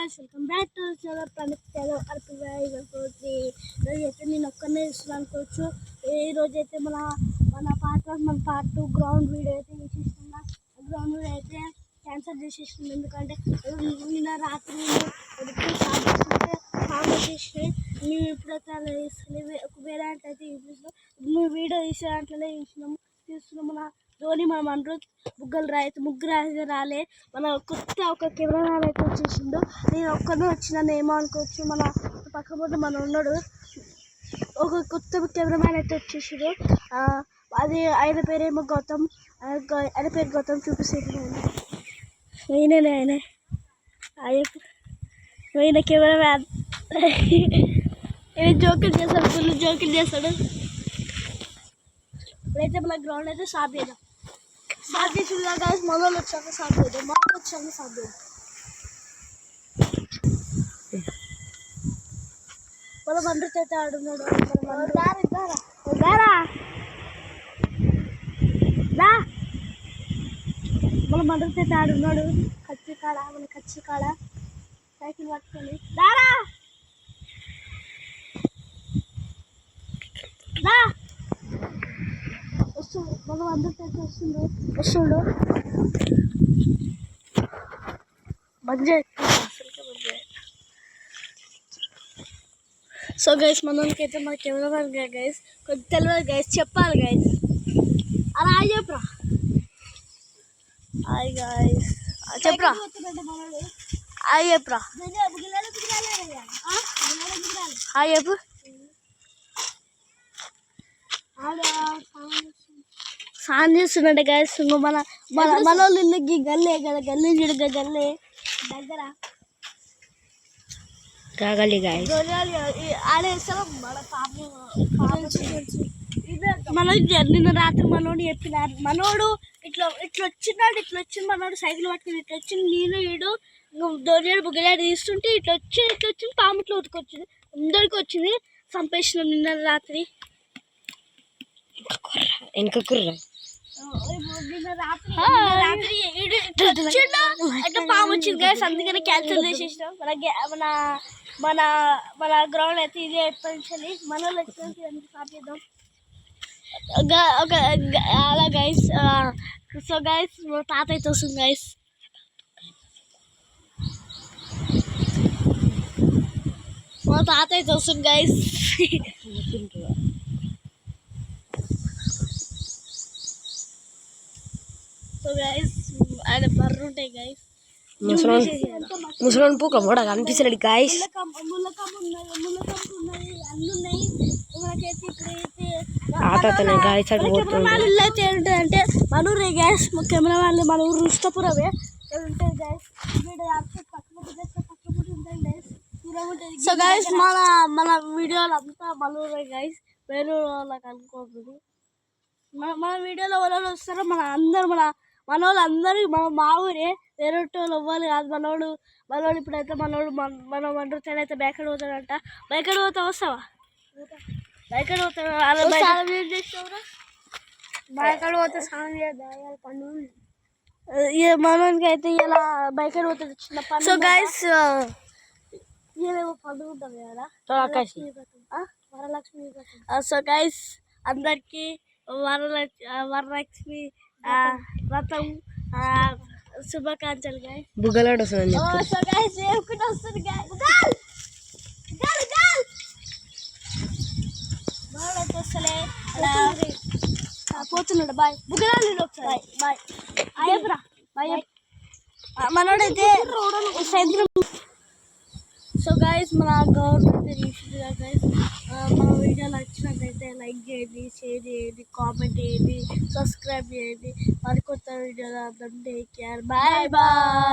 Guys welcome back to channel ప్రణిత్యాలు రోజైతే నేను ఒక్కనే ఇస్తున్నాను అనుకోవచ్చు. ఈ రోజైతే మన పార్ట్ 2 గ్రౌండ్ వీడియో అయితే తీసేస్తున్నా. గ్రౌండ్ వీడియో అయితే క్యాన్సల్ చేసేస్తుంది, ఎందుకంటే నిన్న రాత్రి ఫామ్ వచ్చేసి మేము ఇప్పుడైతే వేరే దాంట్లో అయితే చూపిస్తున్నాం. మేము వీడియో తీసే దాంట్లోనే తీస్తున్నాం. మన ధోని మన అనిరుద్ ముగ్గురు అయితే రాలే. మన కొత్త ఒక కెమెరా అయితే వచ్చేసిండు. నేను ఒక్కనే వచ్చినాను ఏమో అనుకోవచ్చు. మన పక్కపోతే మన ఉన్నాడు ఒక కొత్త కెమెరామ్యాన్ అయితే వచ్చేసిండు. అది ఆయన పేరేమో గౌతమ్. ఆయన పేరు గౌతమ్ చూపిస్తుంది. ఆయన కెమెరామ్యాన్ జోకులు చేస్తాడు, ఫుల్ జోకులు చేస్తాడు. ఇప్పుడైతే మన గ్రౌండ్ అయితే స్టార్ట్ చేద్దాం. మొదలు వచ్చాక స్టార్ట్ చేద్దాం. మన మండ్రితో అయితే ఆడున్నాడు. మన మండ్రితో అయితే ఆడున్నాడు. కచ్చి కాడ సైకిల్ పట్టుకొని దారా మనం అందరితో వస్తుండు మంచిగా. సో గైస్ మనకైతే మన కెమెరామెన్ గైస్ కొంచెం తెలియదు గైస్, చెప్పాలి గైస్. అలా చెప్పరా గైస్, చెప్పరా చెప్పరా చెప్పు. స్నానం చేస్తుండే గైస్. మన వాళ్ళు ఇల్లుకి గల్లే కదా, గల్లీ చూడగా గల్లే దగ్గర మన నిన్న రాత్రి మనోడు చెప్పినారు. మనోడు ఇట్లా వచ్చింది మనోడు సైకిల్ పట్టుకుని ఇట్లా వచ్చింది. నేను ఈడు దొరియాడు బుగ్గలాడు తీస్తుంటే ఇట్లా వచ్చింది పాము ఇట్లా ఉతుకొచ్చింది, అందరికి వచ్చింది. చంపేసినాం నిన్న రాత్రి. పాము వచ్చింది గైస్, అందుకని క్యాన్సిల్ చేసేసినాం. మన మన గ్రౌండ్ అయితే ఇదే ఎప్పటి మన వాళ్ళు స్టార్ట్ చేద్దాం అలా గైస్. సో గైస్ మా తాత అయితే వస్తుంది గైస్. సో గైస్ ఆయన బర్రు ఉంటాయి గైస్. ముసలోని పూక కూడా కనిపిస్తున్నాడు గైస్. ఇల్లు అయితే ఏంటంటే మన ఊరే గైస్. కెమెరా వాళ్ళు మన ఊరు రుష్టపురమే ఉంటుంది గైస్. సో గైస్ మన వీడియోలు అంతా మన ఊరే గైస్, వేరే వాళ్ళకి అనుకోకూడదు. మన వీడియోలో వాళ్ళు వస్తారో మన వాళ్ళు అందరూ మా ఊరే, వేరే వాళ్ళు ఇవ్వాలి కాదు. మనోడు ఇప్పుడైతే మన మండ్రి అయితే బయకడ పోతాడంట. బయకడ వస్తావా? బయకడ పోతాడు. బయకడ పోతే స్నానం చేయాలి పండు. మనోనికి అయితే ఇలా బయకడ పోతాడు చిన్న పండు. సో గైస్ ఇదేమో పండుగ ఉంటుంది కదా, వరలక్ష్మి. సో గైస్ అందరికి వరలక్ష్మి వ్రతం శుభాకాంక్షలు గైస్. బుగ్గలాడు వస్తుంది. సో గైస్ వస్తుంది పోతున్నాడు. బాయ్ బుగ్గలాడు ఒకసారి బాయ్ అయ్యప్రా బాయ్. మనోడైతే సాయంత్రం. సో గైస్ మన గవర్నమెంట్ తీసుకుంటున్నా గైస్. మన వీడియో నచ్చినట్లయితే లైక్ చేయండి, షేర్ చేయండి, కామెంట్ చేయండి, సబ్స్క్రైబ్ చేయండి. మరి కొత్త వీడియోలో అందరం టేక్ కేర్, బాయ్ బాయ్.